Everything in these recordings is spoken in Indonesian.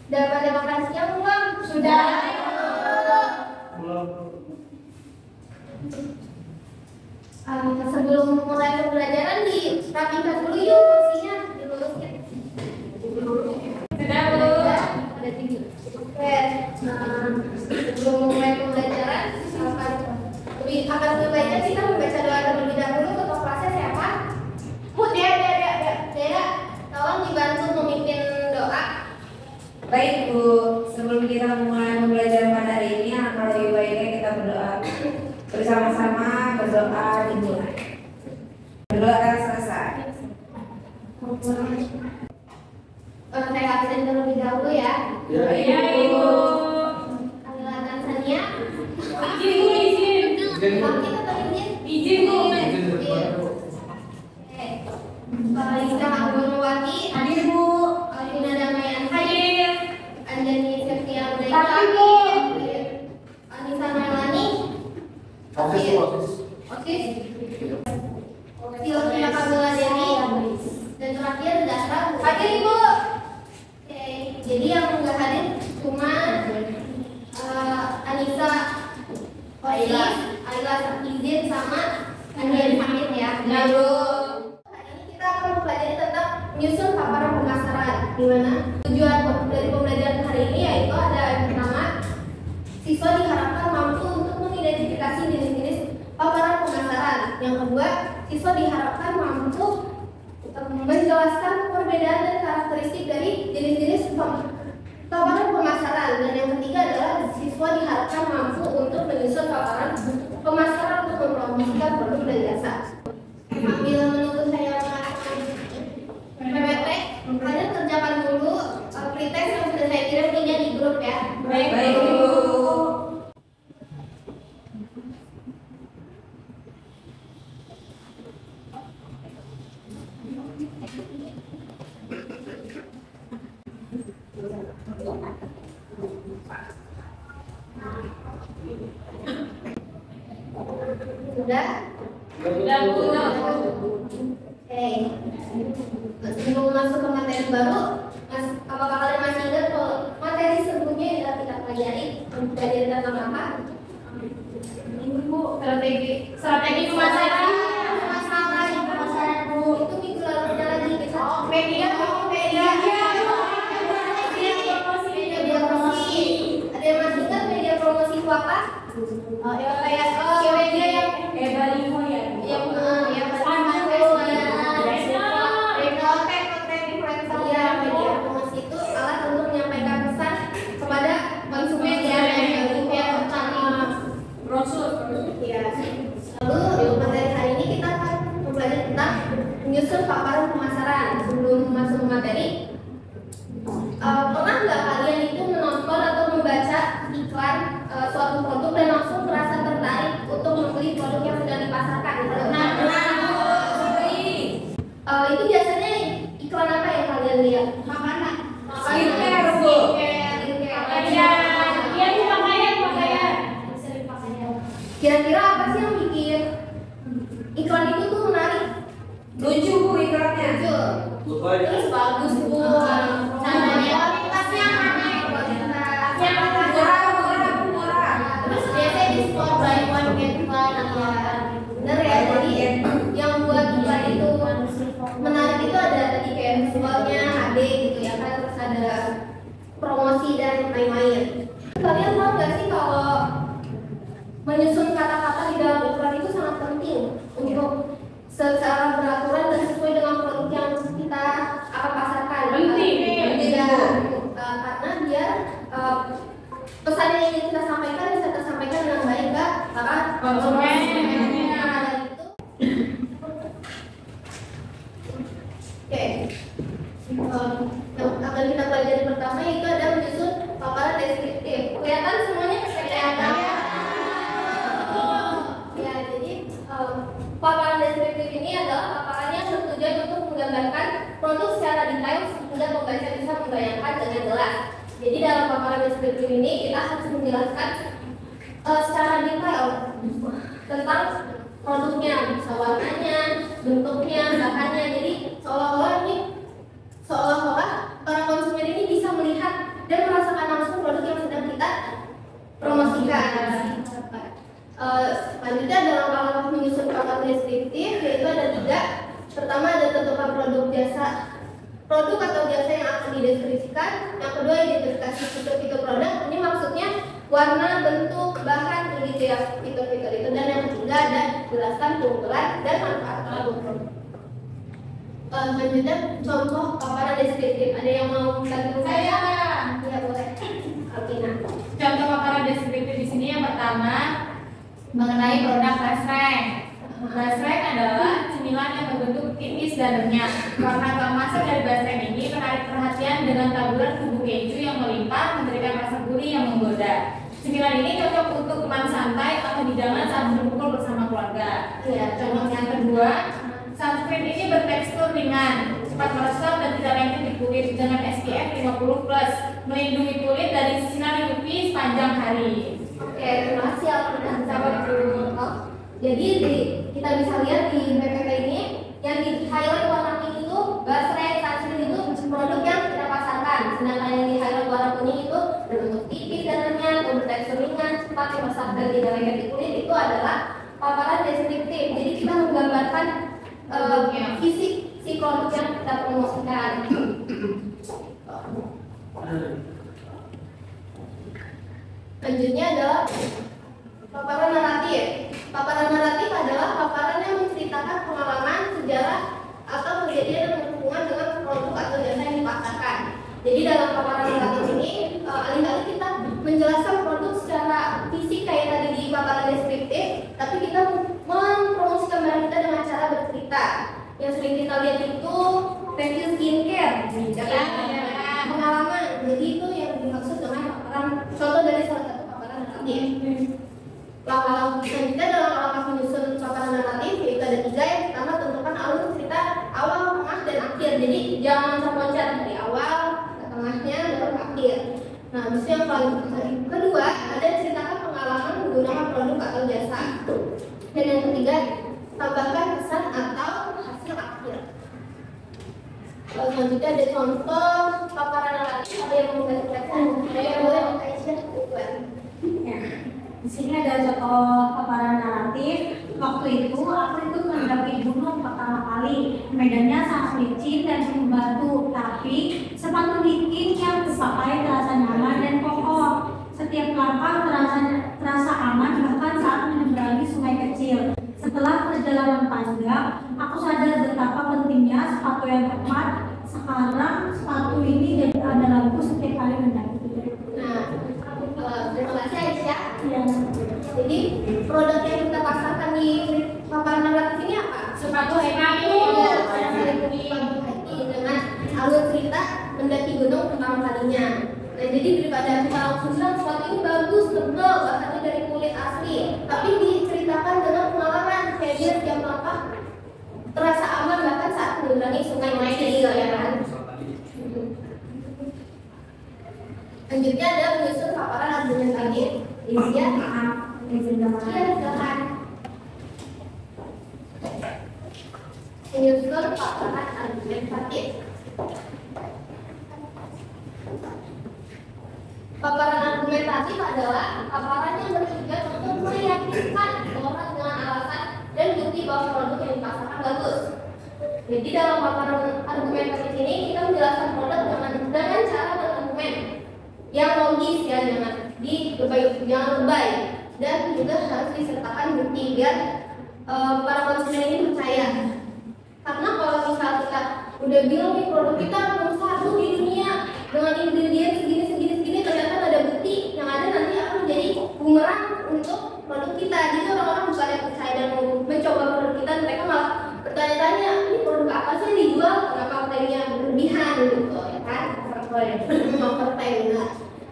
Udah pada makan siang belum? Sudah. Sebelum mulai pembelajaran dirapikan dulu yuk kursinya, diluruskan. Sudah Bu. Ada tinggi. Oke. Sebelum mulai pembelajaran akan lebih baiknya kita membaca doa terlebih dahulu. Ketua kelasnya siapa? Bu, Dea, tolong dibantu memimpin doa. Baik Bu, sebelum kita mulai pembelajaran pada hari ini, alangkah lebih baiknya kita berdoa bersama-sama. Berdoa dimulai. Berdoa selesai. Saya absen terlebih dahulu ya. Iya Ibu. Kamila Sania. Izin. Kami tetap izin. Izin Bu. Lisa Agunwati. Hadir Bu. Alvina Damayanti. Hadir. Anjani Septia Udaika. Hadir Bu. Anissa Melani. Osis. Silvia Kamila Dewi. Dan terakhir Dasra. Hadir Ibu. Oke, jadi yang nggak hadir cuma Anissa, Osis, Ayla izin sama Andian Hamid ya. Lalu Hari ini kita akan mempelajari tentang menyusun paparan pemasaran, di mana tujuan dari pembelajaran hari ini yaitu ada yang pertama, siswa diharapkan mampu untuk mengidentifikasi jenis-jenis paparan pemasaran. Yang kedua, siswa diharapkan mampu menjelaskan perbedaan dan karakteristik dari jenis-jenis paparan pemasaran. Dan yang ketiga adalah siswa diharapkan mampu untuk menyusun paparan pemasaran untuk mempromosikan produk dan jasa. Sambil menunggu saya mengatakan PPT, kalian kerjakan dulu pretest yang sudah saya kirim ini di grup ya. baik Bu. Sudah? Sudah Bu. Oke. Sebelum masuk ke materi baru, apakah kalian masih ingat kalau materi sebelumnya yang telah kita pelajari tentang apa? Ini Bu, strategi pemasaran. Pemasaran Bu. Itu minggu lalunya lagi kita Media promosi. media promosi. Ada yang masih ingat media promosi itu apa? Kayak media yang Baliho ya. yang media promosi itu alat untuk menyampaikan pesan kepada konsumen ya, yang Brosur. ya. Lalu materi hari ini kita akan mempelajari tentang menyusun paparan pemasaran. Sebelum masuk materi, pernah nggak kalian itu menonton atau membaca iklan suatu produk dan langsung merasa tertarik untuk membeli produk yang sedang dipasarkan? Itu biasanya iklan apa yang kalian lihat? Makanan. Skincare, Bu. Pakaian. Kira-kira apa sih yang bikin iklan itu tuh menarik? Lucu Bu iklannya. Terus bagus Bu. Kualitasnya mana? Kualitasnya Murah. Terus biasanya diskon buy one get one atau apa? Bener ya, jadi yang buat iklan itu menarik itu ada tadi kayak visualnya HD gitu ya kan, terus ada promosi dan lain-lain. Kalian tahu nggak sih kalau menyusun kata-kata di dalam iklan itu sangat penting untuk secara beraturan dan sesuai dengan produk yang kita akan pasarkan. Penting. Ya, karena biar pesan yang ingin kita sampaikan bisa tersampaikan dengan baik ke para konsumen. Oke, yang akan kita pelajari pertama itu ada menyusun paparan deskriptif. Kelihatan semuanya? Kelihatan. Ya, jadi paparan deskriptif ini adalah paparan yang bertujuan untuk menggambarkan produk secara detail sehingga pembaca bisa membayangkan dengan jelas. Jadi dalam paparan deskriptif ini kita harus menjelaskan secara detail tentang produknya, bisa warnanya, bentuknya, bahannya. Jadi seolah-olah ini jasa produk atau jasa yang akan dideskripsikan. Yang kedua, identifikasi fitur-fitur produk. Ini maksudnya warna, bentuk, bahan begitu ya, fitur-fitur itu. Dan yang ketiga ada jelaskan keunggulan dan manfaat produk. Selanjutnya contoh paparan deskriptif. Ada yang mau bantu saya? Ya boleh. Alvina. Contoh paparan deskriptif di sini yang pertama mengenai produk basreng. Basreng adalah cemilan yang berbentuk tipis dan renyah. Warna keemasan dari basreng ini menarik perhatian dengan taburan bumbu keju yang melimpah, memberikan rasa gurih yang menggoda. Cemilan ini cocok untuk teman santai atau hidangan saat berkumpul bersama keluarga. Ya, Contoh yang kedua, sunscreen ini bertekstur ringan, cepat meresap dan tidak lengket di kulit dengan SPF 50+, melindungi kulit dari sinar UV sepanjang hari. Oke, terima kasih Alvina. Sahabat contoh. Jadi kita bisa lihat di PPT ini yang di highlight warna pink itu basreng, sunscreen itu produk yang kita pasarkan. Sedangkan yang di highlight warna kuning itu berbentuk tipis dan renyah, bertekstur ringan, cepat meresap dan tidak lengket di kulit, itu adalah paparan deskriptif. Jadi kita menggambarkan fisik si produk yang kita promosikan. Selanjutnya adalah paparan naratif. Paparan naratif adalah paparan yang menceritakan pengalaman, sejarah, atau kejadian yang berhubungan dengan produk atau jasa yang dipasarkan. Jadi dalam paparan naratif ini, alih-alih kita menjelaskan produk secara fisik kayak tadi di paparan deskriptif, tapi kita mempromosikan barang kita dengan cara bercerita. Yang sering kita lihat itu review skincare, pengalaman. Jadi itu yang dimaksud dengan paparan. Contoh dari salah satu paparan naratif. Langkah selanjutnya dalam langkah menyusun paparan naratif yaitu ada 3. Yang pertama, tentukan alur cerita awal, tengah, dan akhir. Jadi jangan terloncat dari awal ke tengahnya baru ke akhir. Nah, itu yang paling penting. Kedua, ada ceritakan pengalaman menggunakan produk atau jasa. Dan yang ketiga, tambahkan pesan atau hasil akhir. Selanjutnya ada contoh paparan naratif. Ada yang mau membacakan? Saya boleh Aisyah. Ya. Di sini ada contoh paparan naratif. Waktu itu aku ikut mendaki gunung pertama kali. Medannya sangat licin dan penuh batu, tapi sepatu hiking yang kupakai terasa nyaman dan kokoh. Setiap langkah terasa aman bahkan saat menyeberangi sungai kecil. Setelah perjalanan panjang, aku sadar betapa pentingnya sepatu yang tepat. Sekarang sepatu ini jadi andalanku setiap kali mendaki. Nah, terima kasih Aisyah. Ya. Jadi produk yang kita pasarkan di paparan naratif ini apa? Sepatu hiking. Sepatu hiking dengan alur cerita mendaki gunung pertama kalinya. Nah, jadi daripada kita langsung bilang sepatu ini bagus, tebal, bahannya dari kulit asli, tapi diceritakan dengan pengalaman kayak dia setiap langkah terasa aman bahkan saat menyeberangi sungai kecil, ya kan? Selanjutnya ada menyusun paparan argumentatif. Iya, silakan. Menyusun paparan argumentatif. Paparan argumentatif adalah paparan yang bertujuan untuk meyakinkan orang dengan alasan dan bukti bahwa produk yang dipasarkan bagus. Jadi dalam paparan argumentatif ini kita menjelaskan produk dengan cara berargumen yang logis ya, jangan lebay, dan juga harus disertakan bukti biar para konsumen ini percaya. Karena kalau misal kita udah bilang nih produk kita nomor 1 di dunia dengan ingredient segini, ternyata ada bukti, yang ada nanti akan menjadi bumerang untuk produk kita. Jadi orang-orang bukan yang percaya dan mau mencoba produk kita, mereka malah bertanya-tanya, ini produk apa sih yang dijual, kenapa klaimnya berlebihan gitu ya kan? Overklaim.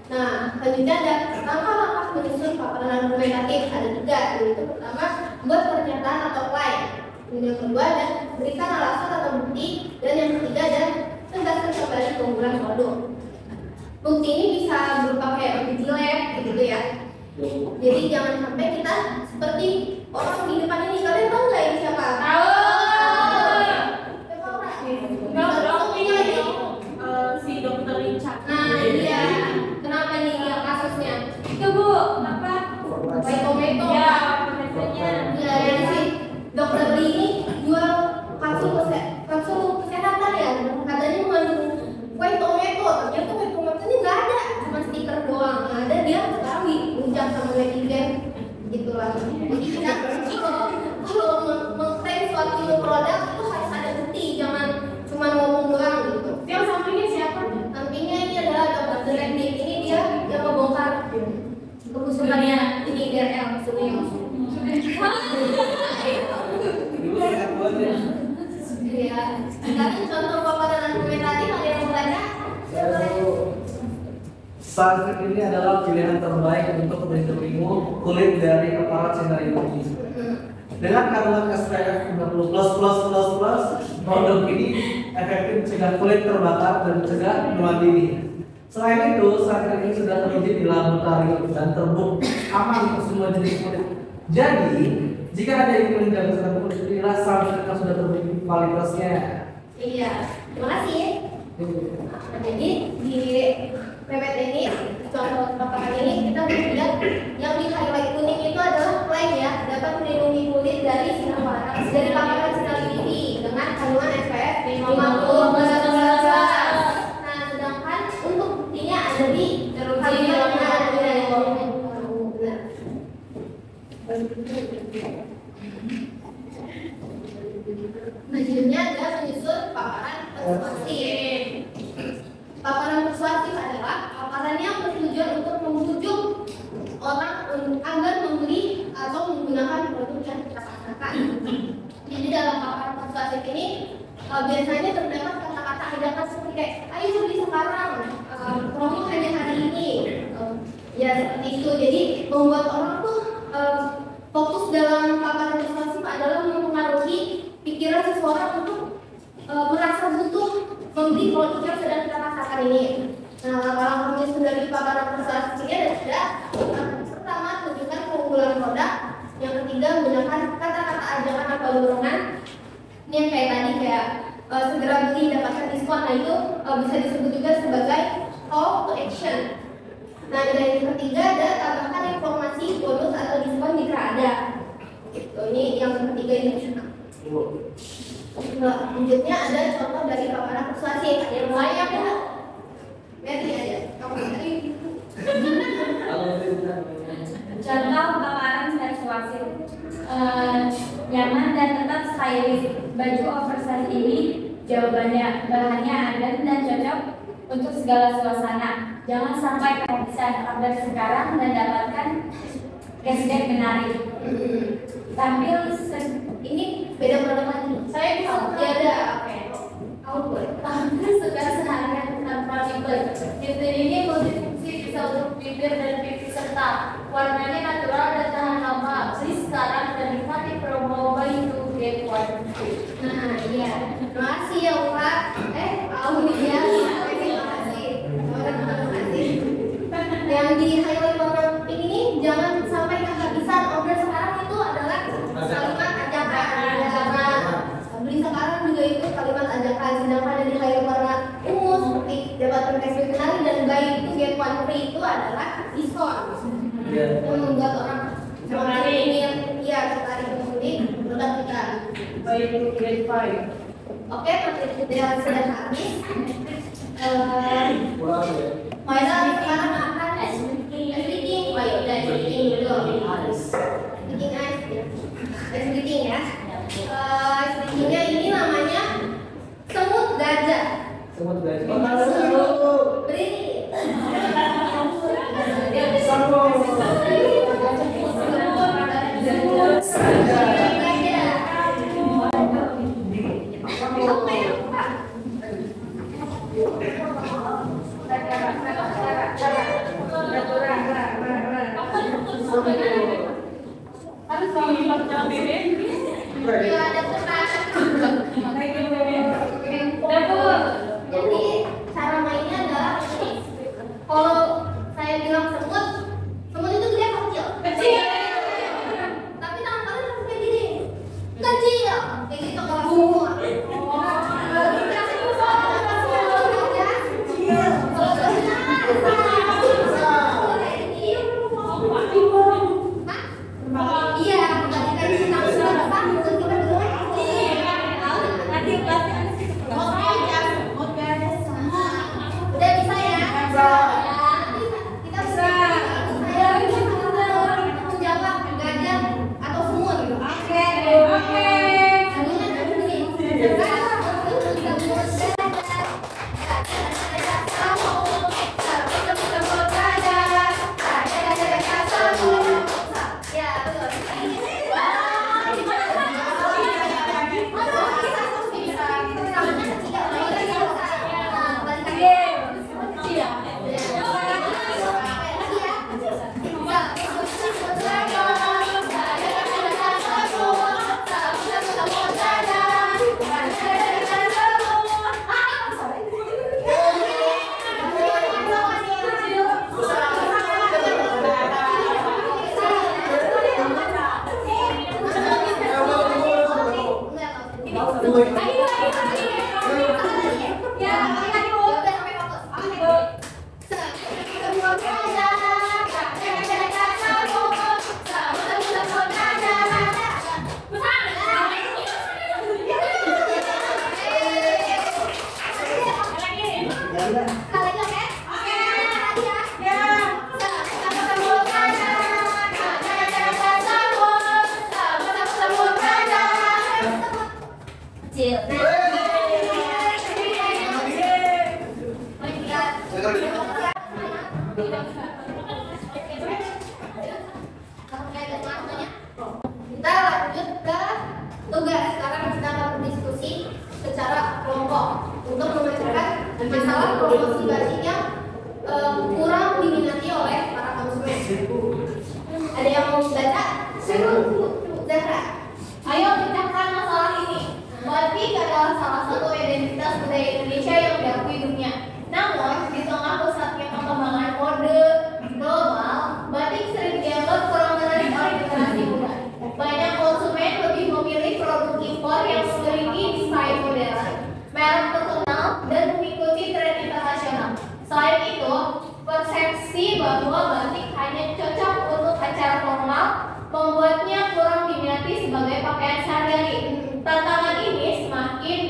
Nah, selanjutnya ada langkah-langkah menyusun paparan argumentatif. Ada 3, yaitu pertama, buat pernyataan atau klaim. Yang kedua ada berikan alasan atau bukti, dan yang ketiga ada tegaskan kembali keunggulan produk. Bukti ini bisa berupa kayak uji lab gitu ya. Jadi jangan sampai kita seperti orang di depan ini. Kalian tahu nggak ini siapa? Tahu. Si dokter Richard. Nah, iya. Kenapa nih yang kasusnya? Itu Bu, apa? Tomato. Ya, biasanya. Ya, si dokter Lee ini jual kapsul kesehatan ya. Sunscreen ini adalah pilihan terbaik untuk melindungi kulit dari paparan sinar UV. Dengan kandungan SPF 50++++, produk ini efektif mencegah kulit terbakar dan mencegah penuaan dini. Selain itu, sunscreen ini sudah teruji di laboratorium dan terbukti aman untuk semua jenis kulit. Jadi, jika ada yang ingin menjaga kesehatan kulit, pilihlah sunscreen yang sudah terbukti kualitasnya. Iya, terima kasih. Nah, jadi di PPT ini, contoh paparan ini kita lihat yang di highlight kuning itu adalah klaim ya dapat melindungi kulit dari sinar paparan sinar UV dengan kandungan SPF 50+++. Nah, sedangkan untuk buktinya ada di kalimat yang ada di Selanjutnya adalah menyusun paparan persuasif. Paparan persuasif adalah paparan yang bertujuan untuk membujuk orang agar membeli atau menggunakan produk yang kita pasarkan. Jadi dalam paparan persuasif ini biasanya terdapat kata-kata ajakan seperti kayak ayo beli sekarang, promo hanya hari ini, ya seperti itu. Jadi membuat orang tuh fokus dalam paparan persuasif adalah mempengaruhi pikiran seseorang untuk merasa butuh membeli produk yang sedang kita pasarkan ini. Nah, langkah menyusun dari paparan persuasif ini adalah pertama tunjukkan keunggulan produk, yang ketiga menggunakan kata-kata ajakan atau dorongan. Ini yang kayak tadi kayak segera beli dapatkan diskon. Nah itu bisa disebut juga sebagai call to action. Nah, dan yang ketiga ada tambahkan informasi bonus atau diskon jika ada. Gitu. Ini yang ketiga ini. Selanjutnya ada contoh dari paparan persuasif. Yang lain apa? Berarti aja. Contoh paparan persuasif, nyaman dan tetap stylish. Baju oversize ini jawabannya bahannya adem dan cocok untuk segala suasana. Jangan sampai kehabisan. Order sekarang dan dapatkan cashback menarik. Tampil Ini beda produk lagi. Saya bisa ada output. Tampil segar seharian tanpa ribet. Fitur ini multifungsi, bisa untuk bibir dan pipi serta warnanya natural dan tahan lama. Beli sekarang dan nikmati promo buy two get one free. Nah, iya. Terima kasih ya Pak. Aulia. Terima kasih. Yang di highlight warna pink ini jangan sampai kehabisan. Order sekarang itu adalah kalimat ajakan. Beli sekarang juga itu kalimat ajakan. Sedangkan yang di highlight warna ungu seperti dapatkan cashback menarik dan buy two get one free itu adalah diskon. Itu membuat orang semakin ingin tertarik membeli produk kita. Buy two get five. Oke, materi sudah habis. Kurang ya. Maila sekarang akan speaking, baik dan speaking dulu. Speaking speaking ya. Speakingnya ini namanya semut gajah. Semut gajah. Berdiri. Jadi cara mainnya adalah kalau saya bilang semut, semut itu gede apa kecil? Kecil. Tapi tangan kalian harus kayak gini. Kecil. Kayak gitu kalau semua. Iya, bukan dikasih tahu berapa, kita bilang Ya, udah sampai fokus. Oke. Semua berada, kita lanjut ke tugas. Sekarang kita akan berdiskusi secara kelompok untuk memecahkan masalah promosi batik yang kurang diminati oleh para konsumen. Ada yang mau baca? Zahra. Ayo pecahkan masalah ini. Batik adalah salah satu identitas budaya Indonesia yang diakui dunia. Namun, di tengah pesatnya perkembangan mode global, batik sering dianggap kurang menarik oleh generasi muda. Banyak konsumen lebih memilih produk impor yang memiliki desain modern, merek terkenal, dan mengikuti tren internasional. Selain itu, persepsi bahwa batik hanya cocok untuk acara formal membuatnya kurang diminati sebagai pakaian sehari-hari. Tantangan ini semakin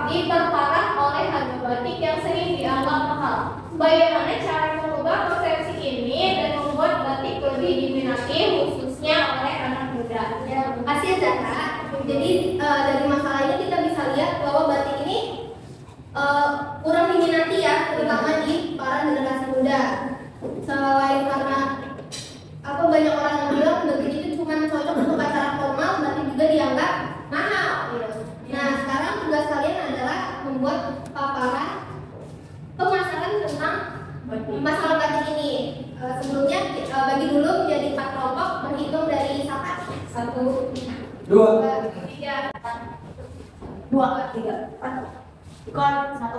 diperparah oleh harga batik yang sering dianggap mahal. Bagaimana cara mengubah persepsi ini dan membuat batik lebih diminati khususnya oleh anak muda? Ya, makasih ya Zahra. Jadi dari masalah ini kita bisa lihat bahwa batik ini kurang diminati ya, terutama di para generasi muda. Selain karena banyak orang yang bilang batik itu cuma cocok untuk acara formal, tapi juga dianggap mahal. Gitu. Nah, sekarang tugas kalian adalah membuat paparan pemasaran tentang masalah batik ini. Sebelumnya bagi dulu menjadi 4 kelompok berhitung dari 1, 2, 3, 2, 3, 4. Ikon 1,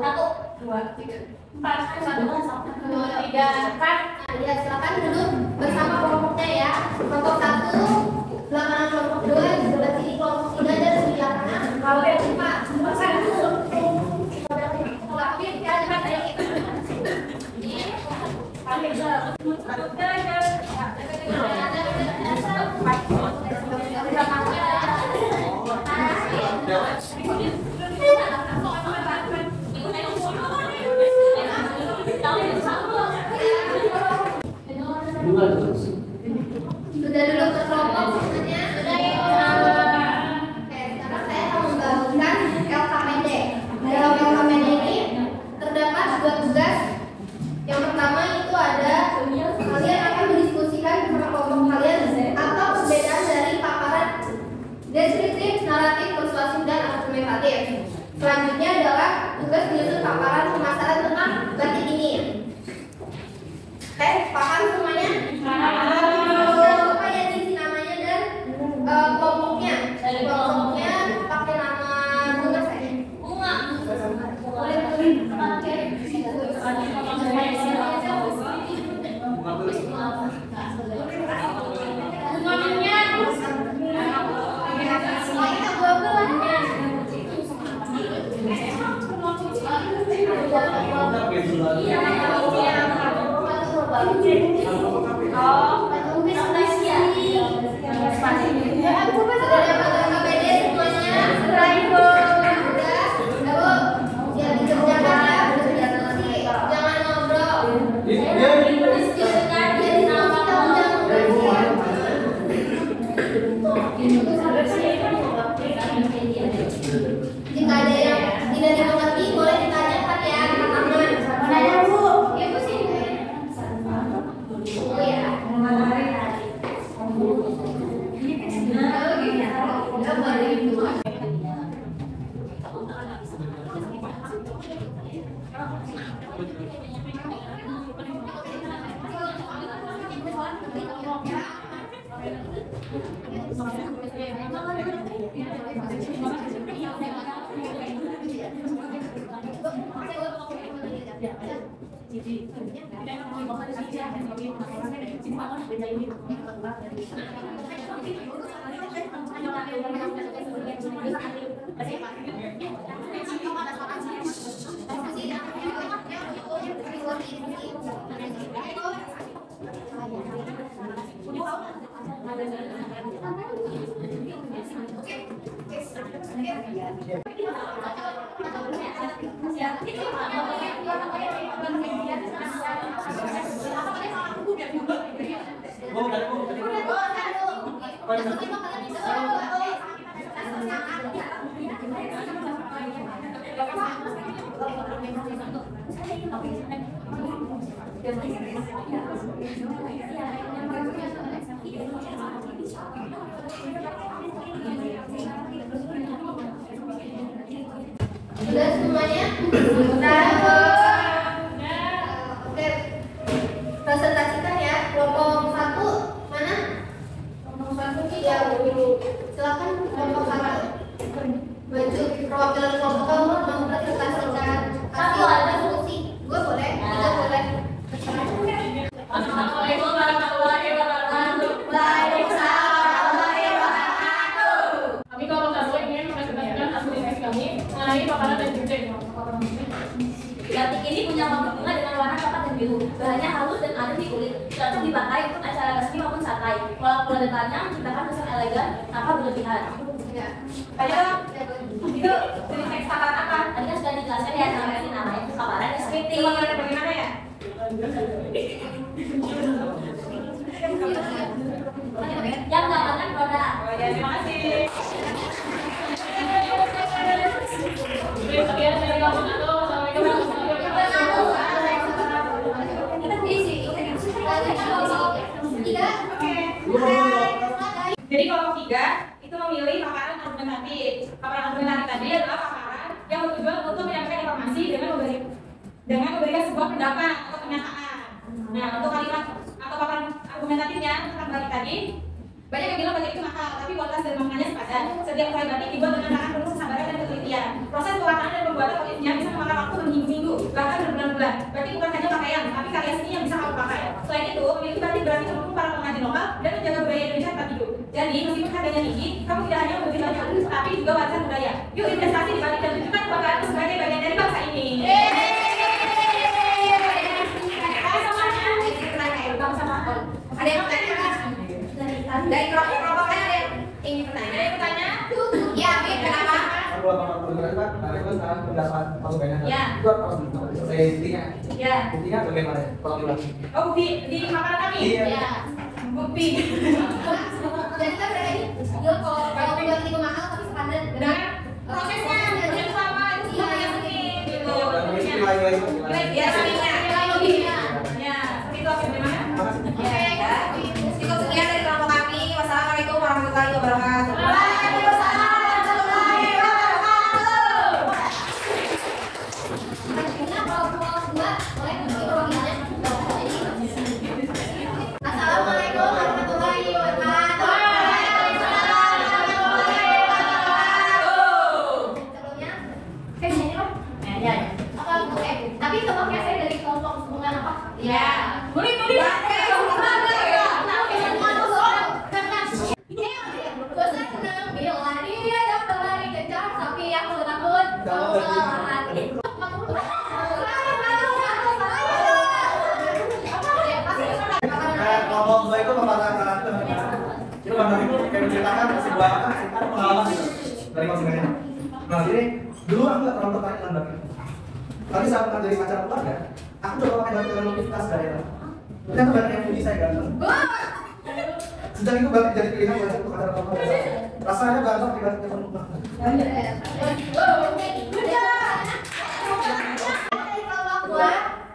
2, 3, 4, 1, 2, 3, 4. Nah, ya silakan duduk bersama kelompoknya ya. Kelompok 1, belakangan kelompok 2, di sebelah sini kelompok 3 dan sebelah kanan. Kalau yang 5, sudah duduk ke kelompok semuanya. Oke, sekarang saya akan membangunkan LKPD. Dalam LKPD ini terdapat 2 tugas. Yang pertama itu ada kalian akan mendiskusikan bersama kelompok kalian apa perbedaan dari paparan deskriptif, naratif, persuasif, dan argumentatif. Selanjutnya adalah tugas menyusun paparan pemasaran tentang batik ini. Oke, paham semuanya? Jangan lupa ya diisi namanya dan kelompoknya. Kelompoknya pakai nama bunga saja. Jika ada yang tidak dimengerti, boleh ditanyakan ya ke teman. Nanya Bu. Ya Bu sih. Oh ya. Sudah semuanya? Oke. Presentasikan ya. Kelompok 1 mana? Kelompok 1 ya dulu. Silakan kelompok 1. Maju perwakilan kelompok kamu mau presentasikan. Kasih ada solusi. Gue boleh, kita boleh. Assalamualaikum warahmatullahi wabarakatuh. Waalaikumsalam warahmatullahi wabarakatuh. Kami kelompok 1 ingin mempresentasikan hasil diskusi kami mengenai paparan dan desain. Batik ini punya motif bunga dengan warna coklat dan biru. Bahannya halus dan ada di kulit, cocok dipakai untuk acara resmi maupun santai. Pola-pola detailnya menciptakan kesan elegan tanpa berlebihan. Ya. Ayo, itu dari teks paparan apa? Tadi kan sudah dijelaskan ya sama Evi, namanya paparan deskriptif. Paparan bagaimana ya? Yang menggambarkan produk. Oh ya, terima kasih. Sekian dari kelompok 1. Assalamualaikum warahmatullahi wabarakatuh. Jadi kelompok 3 itu memilih paparan argumentatif. Paparan argumentatif tadi adalah paparan yang bertujuan untuk menyampaikan informasi dengan memberikan sebuah pendapat atau pernyataan. Nah, untuk kalimat atau paparan argumentatifnya tentang batik tadi, banyak yang bilang batik itu mahal, tapi kualitas dan maknanya sepadan. Setiap helai batik dibuat dengan tangan penuh kesabaran dan ketelitian. Proses pewarnaan dan pembuatan motifnya bisa memakan waktu berminggu-minggu, bahkan berbulan-bulan. Batik bukan hanya pakaian, tapi karya seni yang bisa kamu pakai. Selain itu, memiliki batik berarti mendukung para pengrajin lokal dan menjaga budaya Indonesia tetap hidup. Jadi, meskipun harganya tinggi, kamu tidak hanya membeli baju, tapi juga warisan budaya. Yuk investasi di batik dan tunjukkan kebanggaanmu sebagai bagian dari bangsa ini. Ada yang bertanya? Dari kelompok lain ada yang ingin bertanya? Ada yang bertanya? Ya, Amin, kenapa? Kalau paparan bergerak, itu sekarang pendapat aku banyak. Ya. Itu harus selesai intinya. Ya. Intinya bagaimana? Kalau bilang. Oh, bukti di paparan kami? Iya. Ya. Bukti. Jadi kan berarti dia kalau buat itu mahal tapi standar. Benar? Prosesnya yang sama, itu semua yang seni. Gitu. Ya, seninya. Ya, seperti itu. Bagaimana? Ya. Cukup sekian dari kelompok kami. Wassalamualaikum warahmatullahi wabarakatuh. Waalaikumsalam warahmatullahi wabarakatuh. Selanjutnya kelompok 2 boleh kasih perwakilannya. Assalamualaikum warahmatullahi wabarakatuh. Waalaikumsalam warahmatullahi wabarakatuh. Sebelumnya, saya di sini loh. Ya. Tapi sebelumnya saya dari kelompok hubungan apa? Ya. Boleh. Bosan senang bila dia dapat lari kencang, tapi aku takut kelelahan. Kelompok 2 itu paparan karakter. Itu paparan itu kayak menceritakan sebuah pengalaman dari masing-masing. Nah, jadi dulu aku nggak terlalu tertarik dengan batik. Tapi saat menjadi pacar keluarga, aku udah pakai batik dengan motivitas daerah. Ternyata banyak yang puji saya ganteng. Sejak itu batik jadi pilihan buat untuk pacar keluarga. Rasanya ganteng di batik penuh.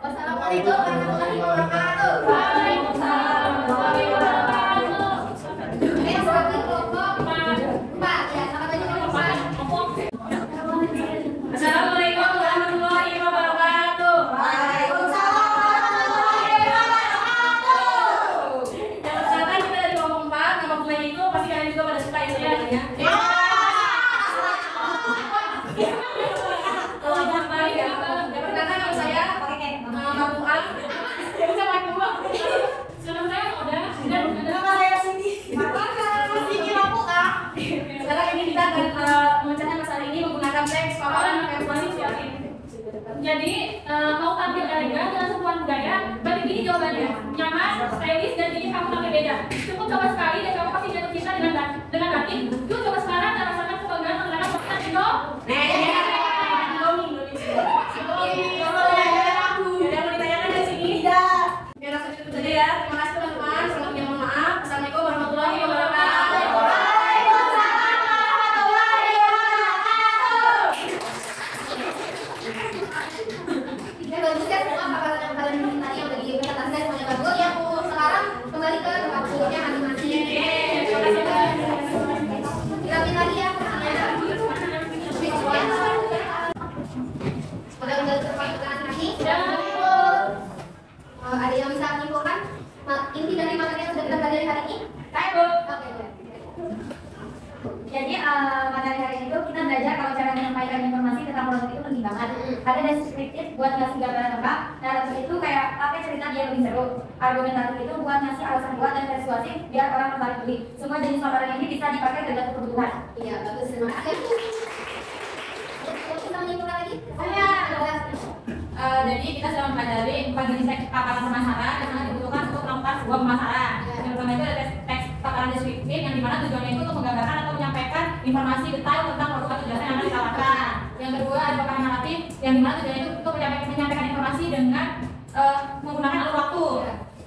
Wassalamualaikum warahmatullahi wabarakatuh. Waalaikumsalam warahmatullahi wabarakatuh. Sebagai kelompok 4 ya, sama tadi kelompok 4. Assalamualaikum warahmatullahi wabarakatuh. Waalaikumsalam warahmatullahi wabarakatuh. Yang pertama kita dari kelompok 4, nama bunganya itu pasti kalian juga pada suka itu ya. Kelompok 4 ya. Yang pertama nama saya nama Buang. Yang saya pakai Buang. Nama saya Oda dan nama saya Cindy. Sini lampu ah. Sekarang ini kita akan memecahkan masalah ini menggunakan teks paparan yang evaluasi siapin. Jadi mau tampil elegan dengan sentuhan budaya, batik ini jawabannya nyaman, stylish dan bikin kamu tampil beda. Cukup coba sekali dan kamu pasti jatuh cinta dengan batik. Yuk coba sekarang dan rasakan kebanggaan mengenakan pakaian Indo. bagus ya semua paparan yang kalian bikin tadi yang udah dipresentasikan semuanya bagus ya. Sekarang kembali ke tempat duduknya masing-masing. Dirapiin lagi ya kursinya. Udah tempat masing-masing. Ada yang bisa menyimpulkan inti dari materi yang sudah kita pelajari hari ini? Saya Bu. Oke. Jadi materi hari ini tuh kita belajar kalau cara menyampaikan informasi tentang produk itu penting banget. Ada deskriptif buat ngasih gambaran lengkap. Naratif itu kayak pakai cerita biar lebih seru. Argumentatif itu buat ngasih alasan kuat dan persuasif biar orang tertarik beli. Semua jenis paparan ini bisa dipakai tergantung kebutuhan. Iya, bagus. Terima kasih. Kita menyimpulkan lagi? Saya. Jadi kita sudah mempelajari 4 jenis teks paparan pemasaran yang sangat dibutuhkan untuk melakukan sebuah pemasaran. Yang pertama itu ada teks paparan deskriptif yang dimana tujuannya itu untuk menggambarkan atau menyampaikan informasi detail tentang produk atau jasa yang akan ditawarkan. Yang kedua ada paparan naratif yang dimana tujuannya itu untuk menyampaikan informasi dengan menggunakan alur waktu.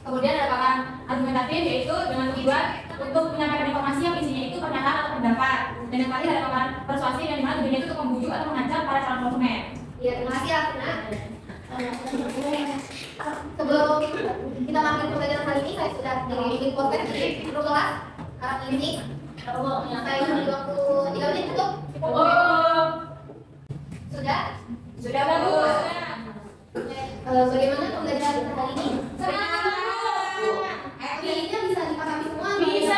Kemudian ada paparan argumentatif yaitu dengan tujuan untuk menyampaikan informasi yang isinya itu pernyataan atau pendapat. Dan yang terakhir ada paparan persuasif yang dimana tujuannya itu untuk membujuk atau mengancam para calon konsumen. Iya, terima kasih Alvina. Sebelum kita lanjut pembelajaran kali ini, saya sudah di podcast di grup kelas Arab ini. Saya beri waktu 3 menit cukup. Sudah? Sudah bagus. Bagaimana pembelajaran hari ini? Kayaknya bisa dipahami semua. Bisa.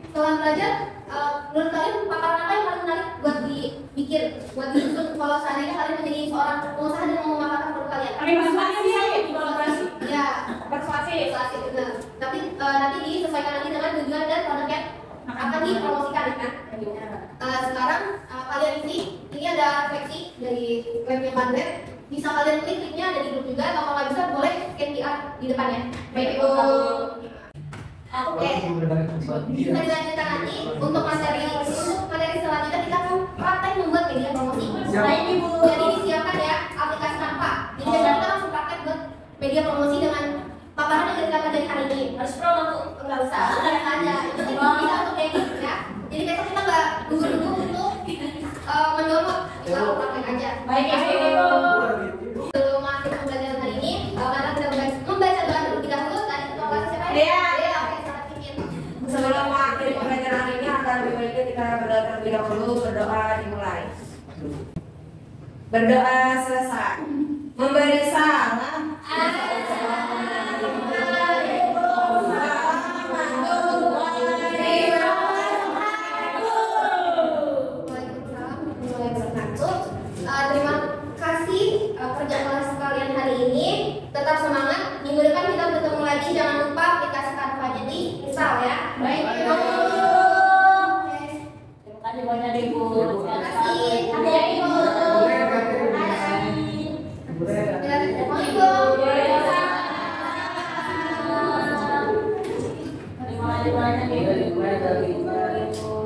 Setelah belajar, menurut kalian paparan apa yang paling menarik buat dipikir, buat disusun kalau seandainya kalian menjadi seorang pengusaha dan mau memaparkan produk kalian? Persuasi, kolaborasi. Ya, Persuasi. persuasi benar. Tapi nanti disesuaikan lagi dengan tujuan dan produk yang akan dipromosikan kan? Sekarang kalian ini ada refleksi dari webnya Bandret. Bisa kalian klik linknya ada di grup juga, atau kalau nggak bisa boleh scan QR di depannya. Baik itu. Oke. Bisa dilanjutkan nanti untuk materi selanjutnya kita akan praktek membuat media promosi. Nah ini Bu, jadi disiapkan ya aplikasi Canva. Jadi biasanya kita langsung praktek buat media promosi dengan paparan yang kita pelajari hari ini. Harus pro Bu? Nggak usah, sudah saja. Itu bisa untuk kayak gitu ya. Jadi besok kita nggak dulu untuk mendownload, kita praktek aja. Baik Ibu. Sebelum masuk pembelajaran hari ini, karena kita membaca doa terlebih dahulu. Tadi kita bahas siapa ya? Iya. Oke, sangat ingin. Sebelum mengakhiri pembelajaran hari ini, akan lebih baiknya kita berdoa terlebih dahulu. Berdoa dimulai. Berdoa selesai. Memberi salam. Terima kasih kerja keras kalian hari ini. Tetap semangat. Minggu depan kita bertemu lagi. Jangan lupa aplikasi Canva di install ya. Baik. Oke. Terima kasih banyak Ibu. Terima kasih. Ada ya Ibu. Terima kasih banyak Ibu. Terima kasih.